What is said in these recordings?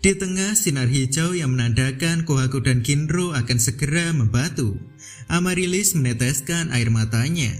Di tengah sinar hijau yang menandakan Kohaku dan Kinro akan segera membatu, Amaryllis meneteskan air matanya.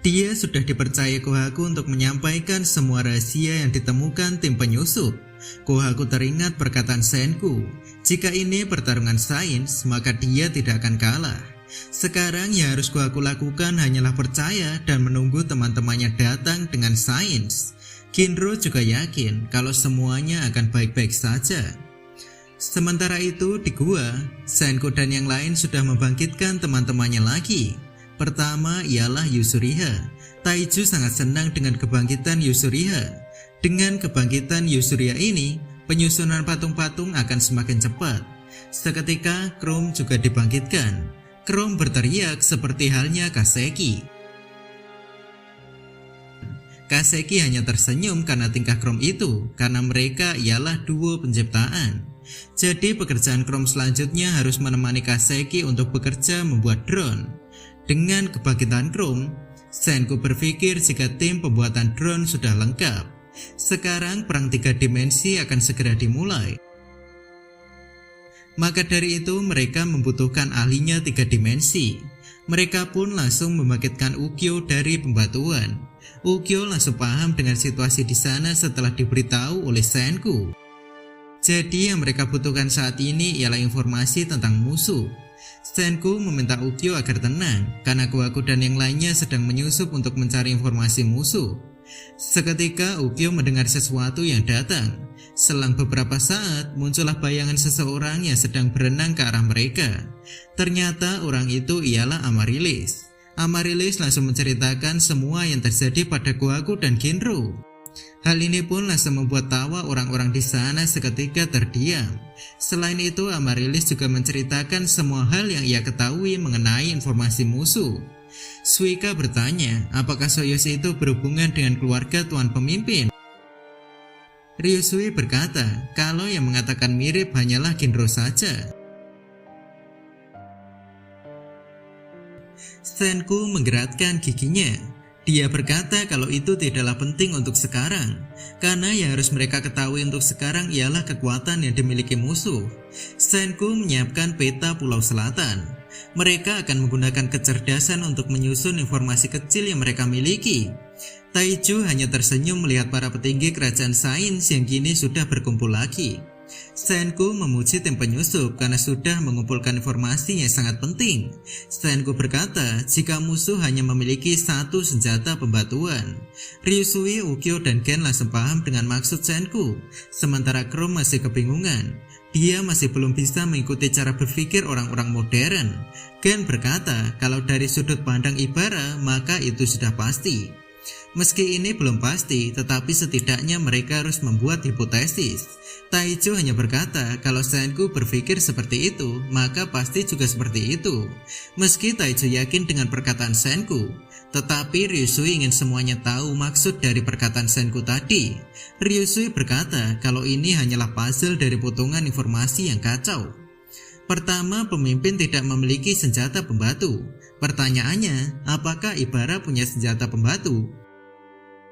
Dia sudah dipercaya Kohaku untuk menyampaikan semua rahasia yang ditemukan tim penyusup. Kohaku teringat perkataan Senku, jika ini pertarungan sains, maka dia tidak akan kalah. Sekarang yang harus Kohaku lakukan hanyalah percaya dan menunggu teman-temannya datang dengan sains. Kinro juga yakin kalau semuanya akan baik-baik saja. Sementara itu di gua, Senku dan yang lain sudah membangkitkan teman-temannya lagi. Pertama ialah Yusuriha. Taiju sangat senang dengan kebangkitan Yusuriha. Dengan kebangkitan Yusuriha ini, penyusunan patung-patung akan semakin cepat. Seketika Chrome juga dibangkitkan. Chrome berteriak seperti halnya Kaseki. Kaseki hanya tersenyum karena tingkah Chrome itu, karena mereka ialah duo penciptaan. Jadi pekerjaan Chrome selanjutnya harus menemani Kaseki untuk bekerja membuat drone. Dengan kebangkitan Chrome, Senku berpikir jika tim pembuatan drone sudah lengkap, sekarang perang 3 dimensi akan segera dimulai. Maka dari itu mereka membutuhkan ahlinya 3 dimensi. Mereka pun langsung membangkitkan Ukyo dari pembatuan. Ukyo langsung paham dengan situasi di sana setelah diberitahu oleh Senku. Jadi yang mereka butuhkan saat ini ialah informasi tentang musuh. Senku meminta Ukyo agar tenang karena Kohaku dan yang lainnya sedang menyusup untuk mencari informasi musuh. Seketika Ukyo mendengar sesuatu yang datang. Selang beberapa saat muncullah bayangan seseorang yang sedang berenang ke arah mereka. Ternyata orang itu ialah Amaryllis. Amaryllis langsung menceritakan semua yang terjadi pada Kohaku dan Kinro. Hal ini pun langsung membuat tawa orang-orang di sana seketika terdiam. Selain itu, Amaryllis juga menceritakan semua hal yang ia ketahui mengenai informasi musuh. Suika bertanya, apakah Soyose itu berhubungan dengan keluarga Tuan Pemimpin? Ryusui berkata, kalau yang mengatakan mirip hanyalah Kinro saja. Senku menggerakkan giginya. Dia berkata kalau itu tidaklah penting untuk sekarang, karena yang harus mereka ketahui untuk sekarang ialah kekuatan yang dimiliki musuh. Senku menyiapkan peta Pulau Selatan. Mereka akan menggunakan kecerdasan untuk menyusun informasi kecil yang mereka miliki. Taiju hanya tersenyum melihat para petinggi kerajaan sains yang kini sudah berkumpul lagi. Senku memuji tim penyusup karena sudah mengumpulkan informasi yang sangat penting. Senku berkata jika musuh hanya memiliki satu senjata pembatuan. Ryusui, Ukyo, dan Gen langsung paham dengan maksud Senku. Sementara Chrome masih kebingungan. Dia masih belum bisa mengikuti cara berpikir orang-orang modern. Gen berkata kalau dari sudut pandang Ibara maka itu sudah pasti. Meski ini belum pasti, tetapi setidaknya mereka harus membuat hipotesis. Taiju hanya berkata kalau Senku berpikir seperti itu, maka pasti juga seperti itu. Meski Taiju yakin dengan perkataan Senku, tetapi Ryusui ingin semuanya tahu maksud dari perkataan Senku tadi. Ryusui berkata kalau ini hanyalah puzzle dari potongan informasi yang kacau. Pertama, pemimpin tidak memiliki senjata pembatu. Pertanyaannya, apakah Ibara punya senjata pembatu?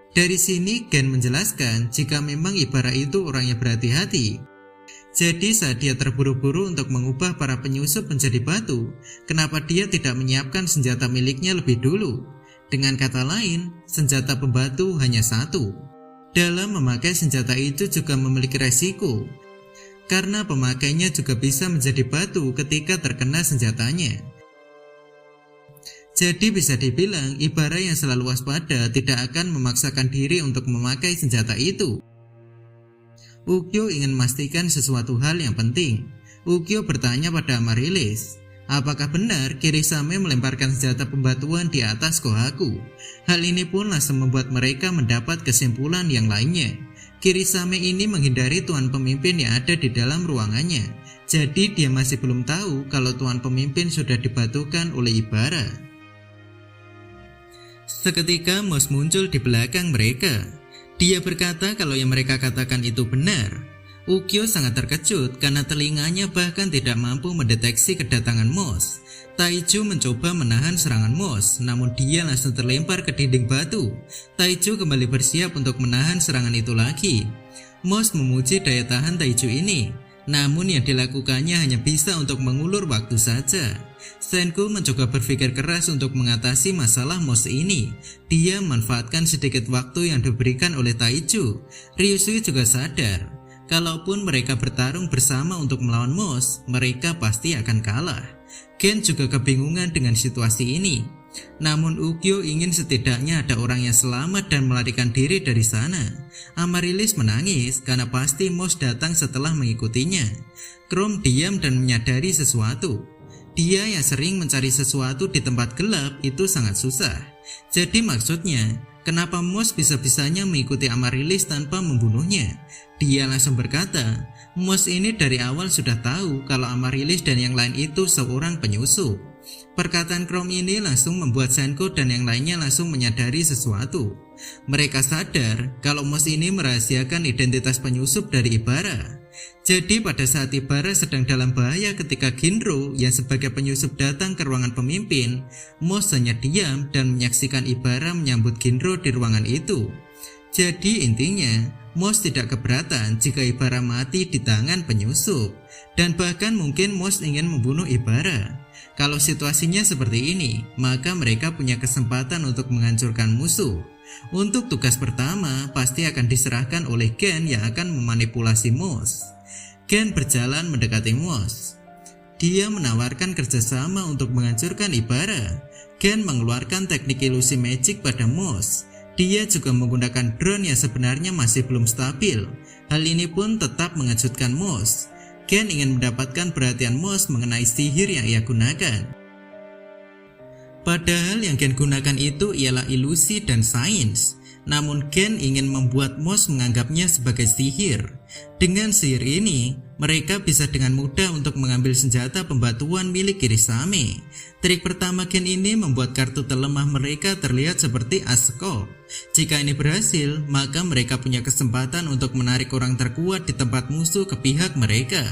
Dari sini Gen menjelaskan jika memang Ibara itu orang yang berhati-hati. Jadi saat dia terburu-buru untuk mengubah para penyusup menjadi batu, kenapa dia tidak menyiapkan senjata miliknya lebih dulu? Dengan kata lain, senjata pembatu hanya satu. Dalam memakai senjata itu juga memiliki resiko, karena pemakainya juga bisa menjadi batu ketika terkena senjatanya. Jadi bisa dibilang Ibara yang selalu waspada tidak akan memaksakan diri untuk memakai senjata itu. Ukyo ingin memastikan sesuatu hal yang penting. Ukyo bertanya pada Amaryllis, apakah benar Kirisame melemparkan senjata pembatuan di atas Kohaku? Hal ini pun langsung membuat mereka mendapat kesimpulan yang lainnya. Kirisame ini menghindari Tuan Pemimpin yang ada di dalam ruangannya. Jadi dia masih belum tahu kalau Tuan Pemimpin sudah dibatukan oleh Ibara. Seketika Moss muncul di belakang mereka. Dia berkata kalau yang mereka katakan itu benar. Ukyo sangat terkejut karena telinganya bahkan tidak mampu mendeteksi kedatangan Moss. Taiju mencoba menahan serangan Moss, namun dia langsung terlempar ke dinding batu. Taiju kembali bersiap untuk menahan serangan itu lagi. Moss memuji daya tahan Taiju ini. Namun yang dilakukannya hanya bisa untuk mengulur waktu saja. Senku mencoba berpikir keras untuk mengatasi masalah Moss ini. Dia memanfaatkan sedikit waktu yang diberikan oleh Taichu. Ryusui juga sadar, kalaupun mereka bertarung bersama untuk melawan Moss, mereka pasti akan kalah. Gen juga kebingungan dengan situasi ini. Namun Ukyo ingin setidaknya ada orang yang selamat dan melarikan diri dari sana. Amaryllis menangis karena pasti Moss datang setelah mengikutinya. Chrome diam dan menyadari sesuatu. Dia yang sering mencari sesuatu di tempat gelap itu sangat susah. Jadi maksudnya, kenapa Moss bisa-bisanya mengikuti Amaryllis tanpa membunuhnya? Dia langsung berkata, Moss ini dari awal sudah tahu kalau Amaryllis dan yang lain itu seorang penyusup. Perkataan Chrome ini langsung membuat Senku dan yang lainnya langsung menyadari sesuatu. Mereka sadar kalau Moss ini merahasiakan identitas penyusup dari Ibara. Jadi pada saat Ibara sedang dalam bahaya ketika Ginro yang sebagai penyusup datang ke ruangan pemimpin, Moss hanya diam dan menyaksikan Ibara menyambut Ginro di ruangan itu. Jadi intinya, Moss tidak keberatan jika Ibara mati di tangan penyusup, dan bahkan mungkin Moss ingin membunuh Ibara. Kalau situasinya seperti ini, maka mereka punya kesempatan untuk menghancurkan musuh. Untuk tugas pertama, pasti akan diserahkan oleh Gen yang akan memanipulasi Moss. Gen berjalan mendekati Moss. Dia menawarkan kerjasama untuk menghancurkan Ibara. Gen mengeluarkan teknik ilusi magic pada Moss. Dia juga menggunakan drone yang sebenarnya masih belum stabil. Hal ini pun tetap mengejutkan Moss. Gen ingin mendapatkan perhatian Moss mengenai sihir yang ia gunakan. Padahal yang Gen gunakan itu ialah ilusi dan sains. Namun Gen ingin membuat Moss menganggapnya sebagai sihir. Dengan sihir ini, mereka bisa dengan mudah untuk mengambil senjata pembatuan milik Kirisame. Trik pertama Gen ini membuat kartu terlemah mereka terlihat seperti Aseko. Jika ini berhasil, maka mereka punya kesempatan untuk menarik orang terkuat di tempat musuh ke pihak mereka.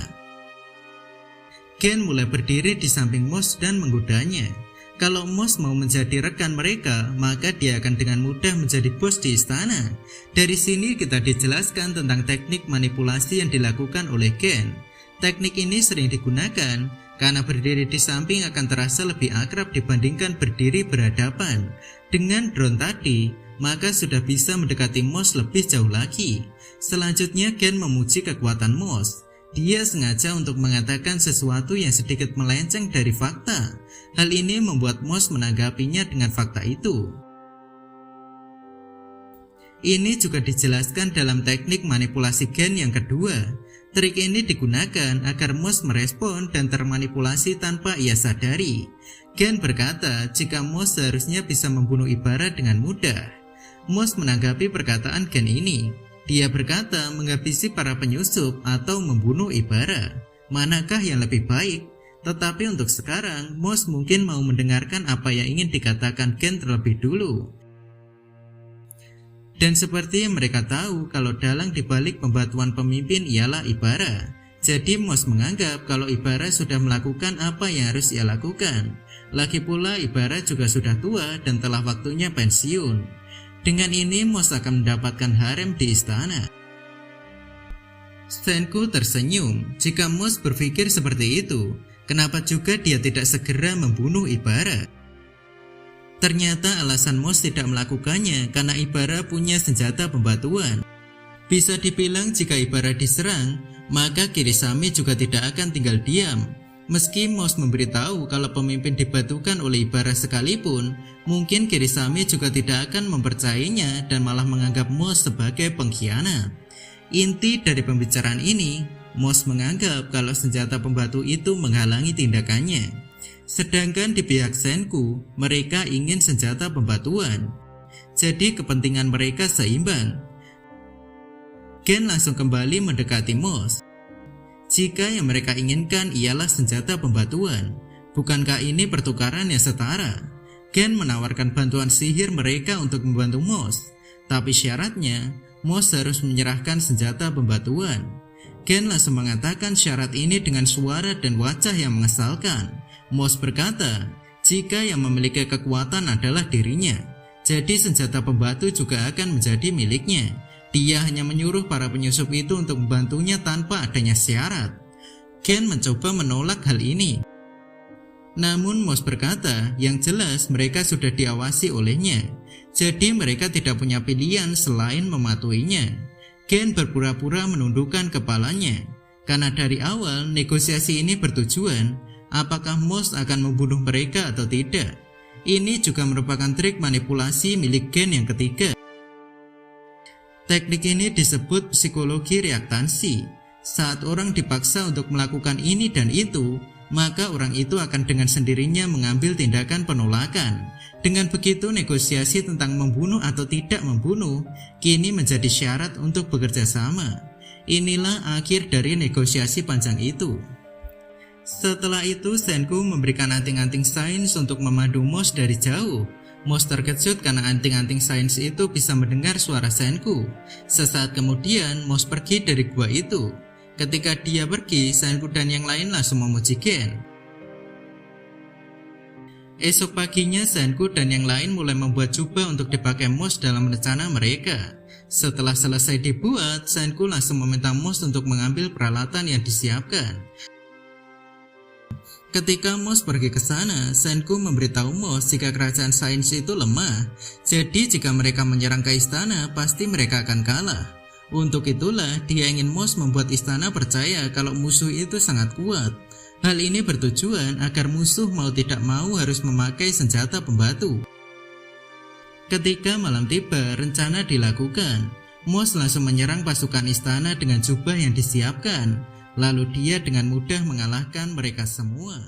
Gen mulai berdiri di samping Moss dan menggodanya. Kalau Moss mau menjadi rekan mereka, maka dia akan dengan mudah menjadi bos di istana. Dari sini kita dijelaskan tentang teknik manipulasi yang dilakukan oleh Gen. Teknik ini sering digunakan karena berdiri di samping akan terasa lebih akrab dibandingkan berdiri berhadapan. Dengan drone tadi, maka sudah bisa mendekati Moss lebih jauh lagi. Selanjutnya Gen memuji kekuatan Moss. Dia sengaja untuk mengatakan sesuatu yang sedikit melenceng dari fakta. Hal ini membuat Moss menanggapinya dengan fakta itu. Ini juga dijelaskan dalam teknik manipulasi Gen yang kedua. Trik ini digunakan agar Moss merespon dan termanipulasi tanpa ia sadari. Gen berkata jika Moss seharusnya bisa membunuh Ibara dengan mudah. Moss menanggapi perkataan Gen ini. Dia berkata menghabisi para penyusup atau membunuh Ibara. Manakah yang lebih baik? Tetapi untuk sekarang, Moss mungkin mau mendengarkan apa yang ingin dikatakan Gen terlebih dulu. Dan seperti yang mereka tahu kalau dalang dibalik pembatuan pemimpin ialah Ibara. Jadi Moss menganggap kalau Ibara sudah melakukan apa yang harus ia lakukan. Lagi pula Ibara juga sudah tua dan telah waktunya pensiun. Dengan ini Moss akan mendapatkan harem di istana. Senku tersenyum. Jika Moss berpikir seperti itu, kenapa juga dia tidak segera membunuh Ibara? Ternyata alasan Moss tidak melakukannya karena Ibara punya senjata pembatuan. Bisa dibilang jika Ibara diserang, maka Kirisame juga tidak akan tinggal diam. Meski Moss memberitahu kalau pemimpin dibatukan oleh Ibara sekalipun, mungkin Kirisame juga tidak akan mempercayainya dan malah menganggap Moss sebagai pengkhianat. Inti dari pembicaraan ini, Moss menganggap kalau senjata pembatu itu menghalangi tindakannya. Sedangkan di pihak Senku, mereka ingin senjata pembatuan. Jadi kepentingan mereka seimbang. Gen langsung kembali mendekati Moss. Jika yang mereka inginkan ialah senjata pembatuan, bukankah ini pertukaran yang setara? Gen menawarkan bantuan sihir mereka untuk membantu Moss, tapi syaratnya Moss harus menyerahkan senjata pembatuan. Gen langsung mengatakan syarat ini dengan suara dan wajah yang mengesalkan. Moss berkata, jika yang memiliki kekuatan adalah dirinya, jadi senjata pembatu juga akan menjadi miliknya. Dia hanya menyuruh para penyusup itu untuk membantunya tanpa adanya syarat. Gen mencoba menolak hal ini. Namun Moss berkata, yang jelas mereka sudah diawasi olehnya, jadi mereka tidak punya pilihan selain mematuhinya. Gen berpura-pura menundukkan kepalanya, karena dari awal negosiasi ini bertujuan apakah Moss akan membunuh mereka atau tidak. Ini juga merupakan trik manipulasi milik Gen yang ketiga. Teknik ini disebut psikologi reaktansi. Saat orang dipaksa untuk melakukan ini dan itu, maka orang itu akan dengan sendirinya mengambil tindakan penolakan. Dengan begitu negosiasi tentang membunuh atau tidak membunuh kini menjadi syarat untuk bekerja sama. Inilah akhir dari negosiasi panjang itu. Setelah itu Senku memberikan anting-anting sains untuk memandu Moss dari jauh. Moss terkejut karena anting-anting sains itu bisa mendengar suara Senku. Sesaat kemudian Moss pergi dari gua itu. Ketika dia pergi, Senku dan yang lain langsung memuji Gen. Esok paginya Senku dan yang lain mulai membuat jubah untuk dipakai Moss dalam rencana mereka. Setelah selesai dibuat, Senku langsung meminta Moss untuk mengambil peralatan yang disiapkan. Ketika Moss pergi ke sana, Senku memberitahu Moss jika kerajaan sains itu lemah. Jadi jika mereka menyerang ke istana, pasti mereka akan kalah. Untuk itulah dia ingin Moss membuat istana percaya kalau musuh itu sangat kuat. Hal ini bertujuan agar musuh mau tidak mau harus memakai senjata pembatu. Ketika malam tiba, rencana dilakukan. Moss langsung menyerang pasukan istana dengan jubah yang disiapkan. Lalu dia dengan mudah mengalahkan mereka semua.